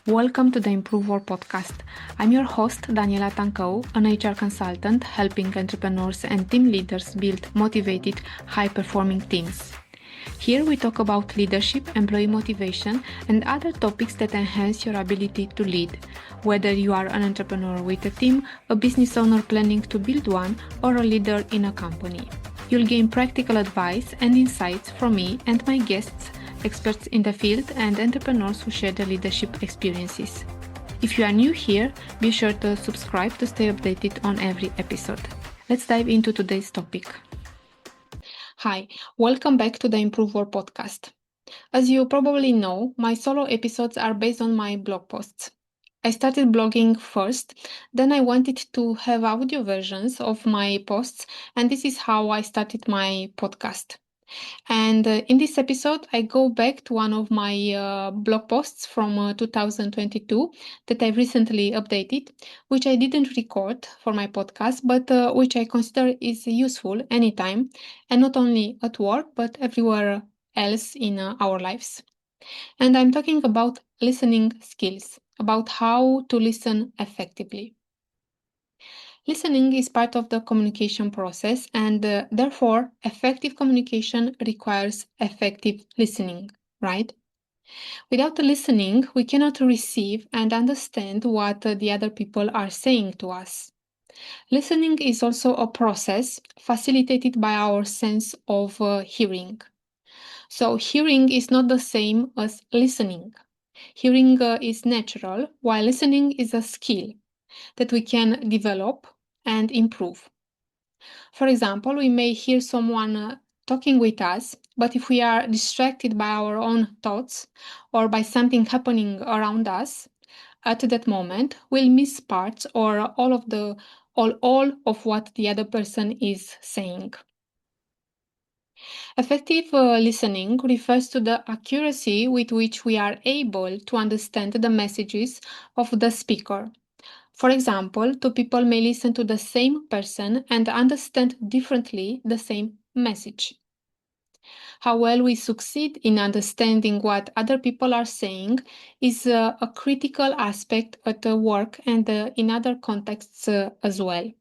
Welcome to the Improve Work podcast. I'm your host, Daniela Tancău, an HR consultant helping entrepreneurs and team leaders build motivated, high-performing teams. Here we talk about leadership, employee motivation, and other topics that enhance your ability to lead, whether you are an entrepreneur with a team, a business owner planning to build one, or a leader in a company. You'll gain practical advice and insights from me and my guests, experts in the field and entrepreneurs who share their leadership experiences. If you are new here, be sure to subscribe to stay updated on every episode. Let's dive into today's topic. Hi, welcome back to the Improve Work podcast. As you probably know, my solo episodes are based on my blog posts. I started blogging first, then I wanted to have audio versions of my posts, and this is how I started my podcast. And in this episode, I go back to one of my blog posts from 2022 that I recently updated, which I didn't record for my podcast, but which I consider is useful anytime, and not only at work, but everywhere else in our lives. And I'm talking about listening skills, about how to listen effectively. Listening is part of the communication process, and therefore, effective communication requires effective listening, right? Without listening, we cannot receive and understand what the other people are saying to us. Listening is also a process facilitated by our sense of hearing. So, hearing is not the same as listening. Hearing is natural, while listening is a skill that we can develop and improve. For example, we may hear someone talking with us, but if we are distracted by our own thoughts or by something happening around us at that moment, we'll miss parts or all of what the other person is saying. Effective listening refers to the accuracy with which we are able to understand the messages of the speaker. For example, two people may listen to the same person and understand differently the same message. How well we succeed in understanding what other people are saying is a critical aspect at work and in other contexts as well.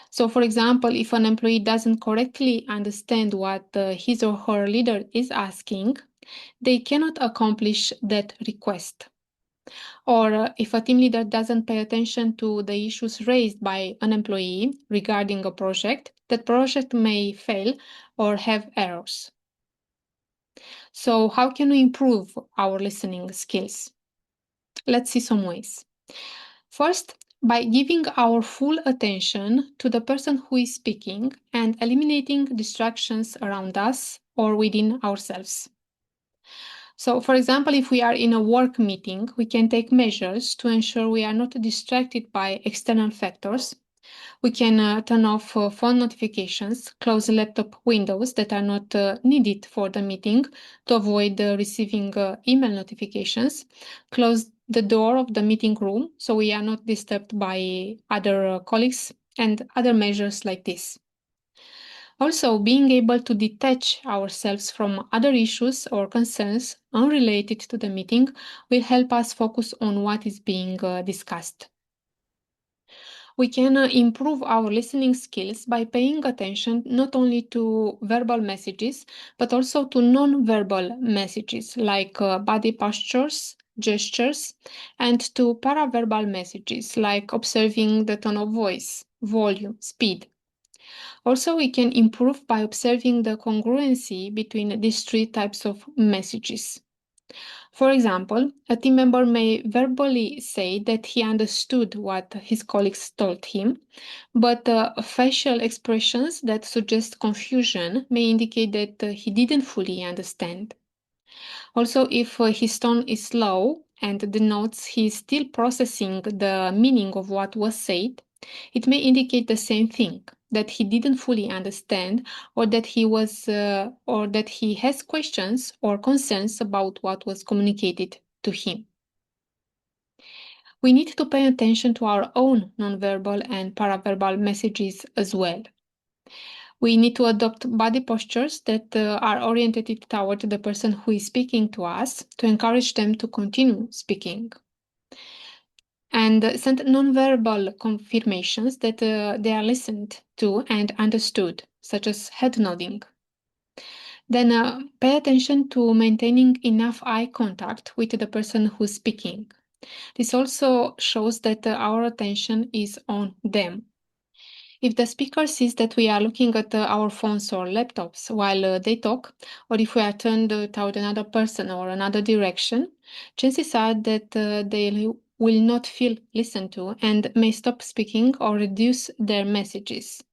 So, for example, if an employee doesn't correctly understand what his or her leader is asking, they cannot accomplish that request. Or if a team leader doesn't pay attention to the issues raised by an employee regarding a project, that project may fail or have errors. So, how can we improve our listening skills? Let's see some ways. First, by giving our full attention to the person who is speaking and eliminating distractions around us or within ourselves. So, for example, if we are in a work meeting, we can take measures to ensure we are not distracted by external factors. We can turn off phone notifications, close laptop windows that are not needed for the meeting to avoid receiving email notifications, close the door of the meeting room so we are not disturbed by other colleagues, and other measures like this. Also, being able to detach ourselves from other issues or concerns unrelated to the meeting will help us focus on what is being discussed. We can improve our listening skills by paying attention not only to verbal messages, but also to non-verbal messages like body postures, gestures, and to paraverbal messages like observing the tone of voice, volume, speed. Also, we can improve by observing the congruency between these three types of messages. For example, a team member may verbally say that he understood what his colleagues told him, but facial expressions that suggest confusion may indicate that he didn't fully understand. Also, if his tone is low and denotes he is still processing the meaning of what was said, it may indicate the same thing, that he didn't fully understand, or that he has questions or concerns about what was communicated to him. We need to pay attention to our own nonverbal and paraverbal messages as well. We need to adopt body postures that are oriented toward the person who is speaking to us to encourage them to continue speaking. And send nonverbal confirmations that they are listened to and understood, such as head nodding. Then pay attention to maintaining enough eye contact with the person who's speaking. This also shows that our attention is on them. If the speaker sees that we are looking at our phones or laptops while they talk, or if we are turned toward another person or another direction, chances are that they will not feel listened to and may stop speaking or reduce their messages.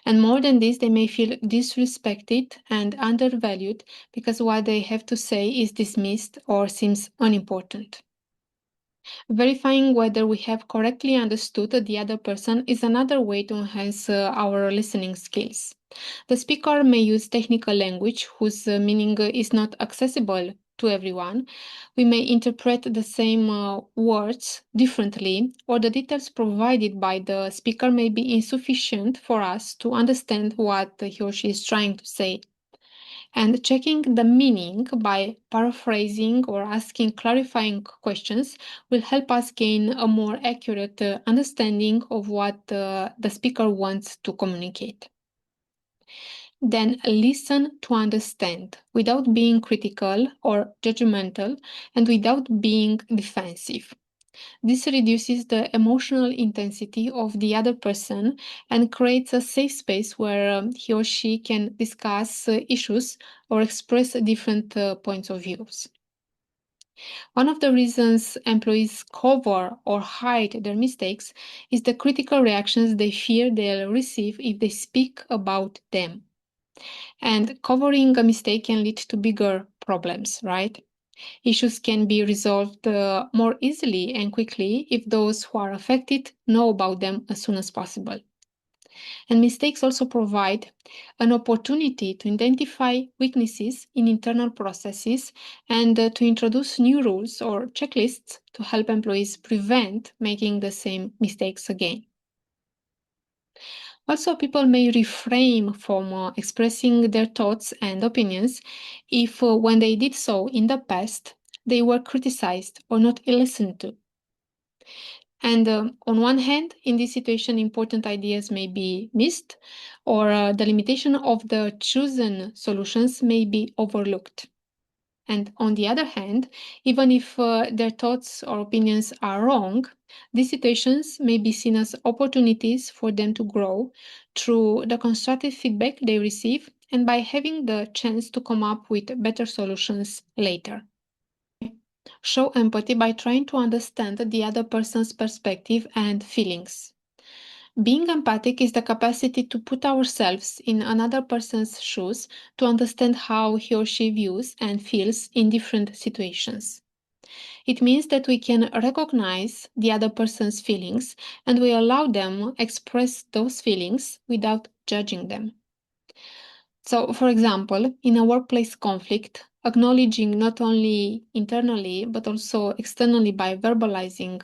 And more than this, they may feel disrespected and undervalued because what they have to say is dismissed or seems unimportant. Verifying whether we have correctly understood the other person is another way to enhance our listening skills. The speaker may use technical language whose meaning is not accessible to everyone. We may interpret the same words differently, or the details provided by the speaker may be insufficient for us to understand what he or she is trying to say. And checking the meaning by paraphrasing or asking clarifying questions will help us gain a more accurate understanding of what the speaker wants to communicate. Then listen to understand without being critical or judgmental and without being defensive. This reduces the emotional intensity of the other person and creates a safe space where he or she can discuss issues or express different points of views. One of the reasons employees cover or hide their mistakes is the critical reactions they fear they'll receive if they speak about them. And covering a mistake can lead to bigger problems, right? Issues can be resolved more easily and quickly if those who are affected know about them as soon as possible. And mistakes also provide an opportunity to identify weaknesses in internal processes and to introduce new rules or checklists to help employees prevent making the same mistakes again. Also, people may refrain from expressing their thoughts and opinions if, when they did so in the past, they were criticized or not listened to. And on one hand, in this situation, important ideas may be missed, or the limitation of the chosen solutions may be overlooked. And on the other hand, even if their thoughts or opinions are wrong, these situations may be seen as opportunities for them to grow through the constructive feedback they receive and by having the chance to come up with better solutions later. Show empathy by trying to understand the other person's perspective and feelings. Being empathic is the capacity to put ourselves in another person's shoes to understand how he or she views and feels in different situations. It means that we can recognize the other person's feelings and we allow them express those feelings without judging them. So, for example, in a workplace conflict, acknowledging not only internally but also externally by verbalizing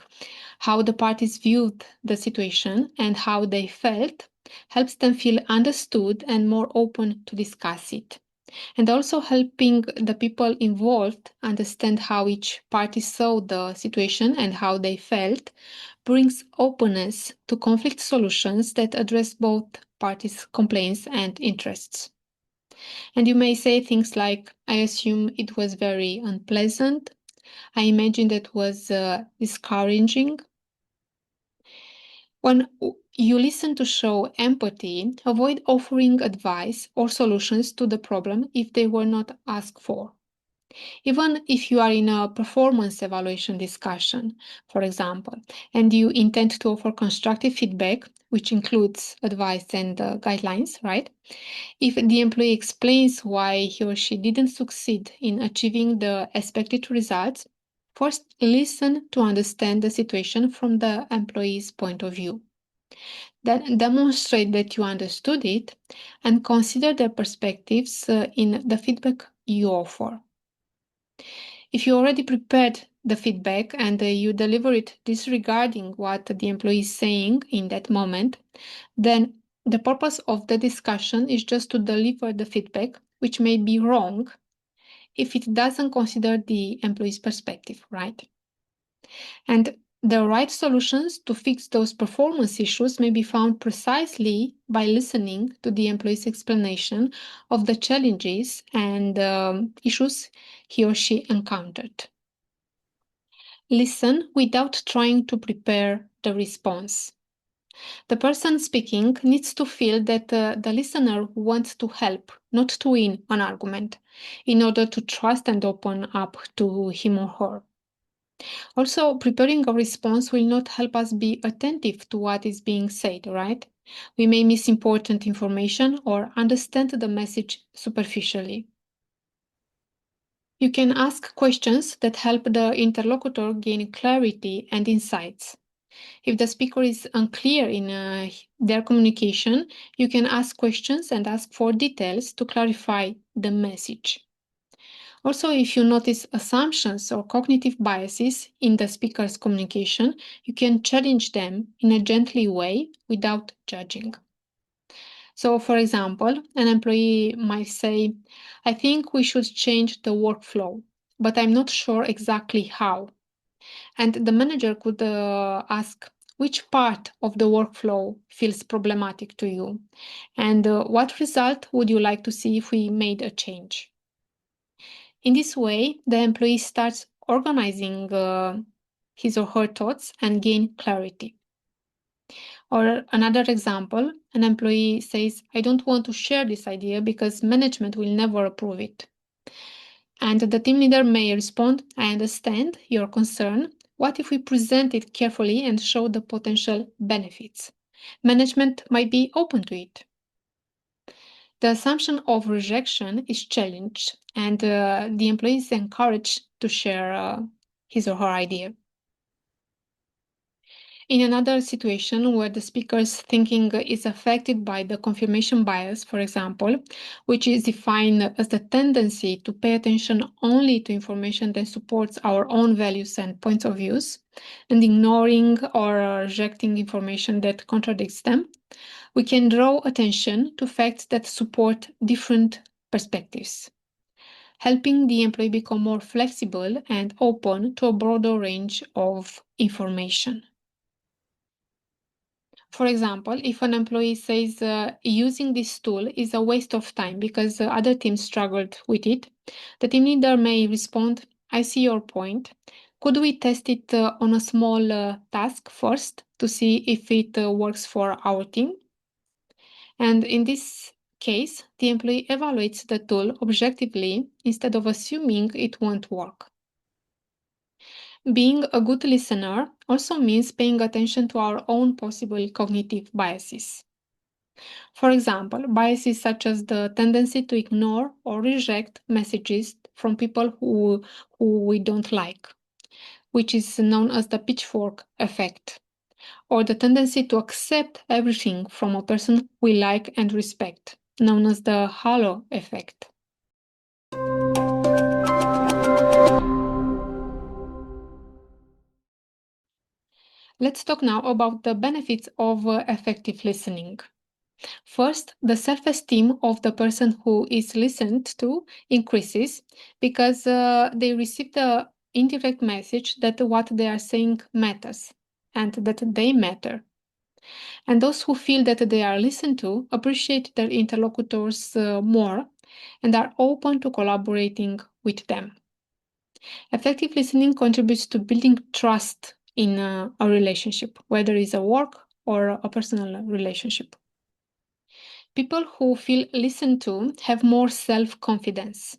how the parties viewed the situation and how they felt helps them feel understood and more open to discuss it. And also helping the people involved understand how each party saw the situation and how they felt brings openness to conflict solutions that address both parties' complaints and interests. And you may say things like, I assume it was very unpleasant. I imagine that was discouraging. When you listen to show empathy, avoid offering advice or solutions to the problem if they were not asked for. Even if you are in a performance evaluation discussion, for example, and you intend to offer constructive feedback, which includes advice and guidelines, right? If the employee explains why he or she didn't succeed in achieving the expected results, first listen to understand the situation from the employee's point of view. Then demonstrate that you understood it and consider their perspectives in the feedback you offer. If you already prepared the feedback and you deliver it disregarding what the employee is saying in that moment, then The purpose of the discussion is just to deliver the feedback, which may be wrong if it doesn't consider the employee's perspective, right? And the right solutions to fix those performance issues may be found precisely by listening to the employee's explanation of the challenges and issues he or she encountered. Listen without trying to prepare the response. The person speaking needs to feel that the listener wants to help, not to win an argument, in order to trust and open up to him or her. Also, preparing a response will not help us be attentive to what is being said, right? We may miss important information or understand the message superficially. You can ask questions that help the interlocutor gain clarity and insights. If the speaker is unclear in their communication, you can ask questions and ask for details to clarify the message. Also, if you notice assumptions or cognitive biases in the speaker's communication, you can challenge them in a gently way without judging. So, for example, an employee might say, I think we should change the workflow, but I'm not sure exactly how. And the manager could ask, which part of the workflow feels problematic to you? And what result would you like to see if we made a change? In this way, the employee starts organizing his or her thoughts and gain clarity. Or another example, an employee says, I don't want to share this idea because management will never approve it. And the team leader may respond, I understand your concern. What if we present it carefully and show the potential benefits? Management might be open to it. The assumption of rejection is challenged, and the employee is encouraged to share his or her idea. In another situation where the speaker's thinking is affected by the confirmation bias, for example, which is defined as the tendency to pay attention only to information that supports our own values and points of views, and ignoring or rejecting information that contradicts them, we can draw attention to facts that support different perspectives, helping the employee become more flexible and open to a broader range of information. For example, if an employee says using this tool is a waste of time because other teams struggled with it, the team leader may respond, I see your point. Could we test it on a small task first to see if it works for our team? And in this case, the employee evaluates the tool objectively instead of assuming it won't work. Being a good listener also means paying attention to our own possible cognitive biases. For example, biases such as the tendency to ignore or reject messages from people who we don't like, which is known as the pitchfork effect, or the tendency to accept everything from a person we like and respect, known as the halo effect. Let's talk now about the benefits of effective listening. First, the self esteem of the person who is listened to increases because they receive the indirect message that what they are saying matters and that they matter. And those who feel that they are listened to appreciate their interlocutors more and are open to collaborating with them. Effective listening contributes to building trust in a relationship, whether it's a work or a personal relationship. People who feel listened to have more self-confidence.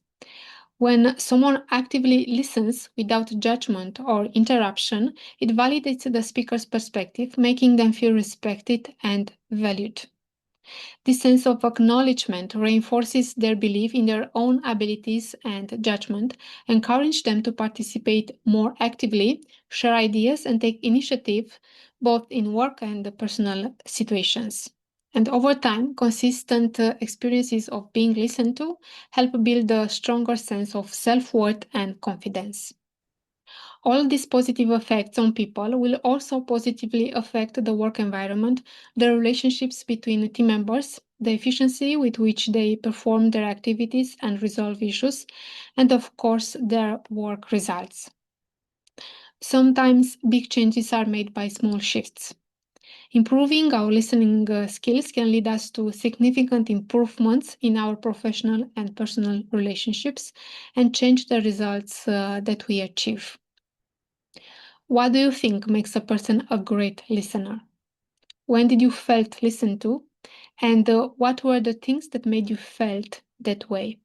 When someone actively listens without judgment or interruption, it validates the speaker's perspective, making them feel respected and valued. This sense of acknowledgement reinforces their belief in their own abilities and judgment, encourage them to participate more actively, share ideas, and take initiative both in work and personal situations. And over time, consistent experiences of being listened to help build a stronger sense of self worth and confidence. All these positive effects on people will also positively affect the work environment, the relationships between team members, the efficiency with which they perform their activities and resolve issues, and of course, their work results. Sometimes big changes are made by small shifts. Improving our listening skills can lead us to significant improvements in our professional and personal relationships and change the results that we achieve. What do you think makes a person a great listener? When did you felt listened to? And what were the things that made you felt that way?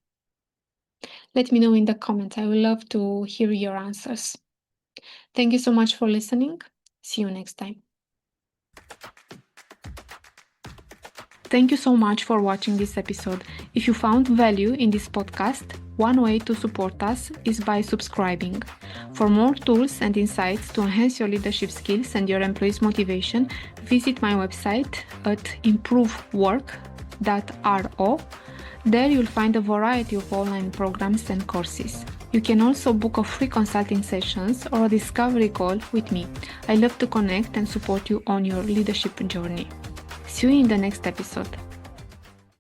Let me know in the comments. I would love to hear your answers. Thank you so much for listening. See you next time. Thank you so much for watching this episode. If you found value in this podcast, one way to support us is by subscribing. For more tools and insights to enhance your leadership skills and your employees' motivation, visit my website at improvework.ro. There you'll find a variety of online programs and courses. You can also book a free consulting sessions or a discovery call with me. I love to connect and support you on your leadership journey. See you in the next episode.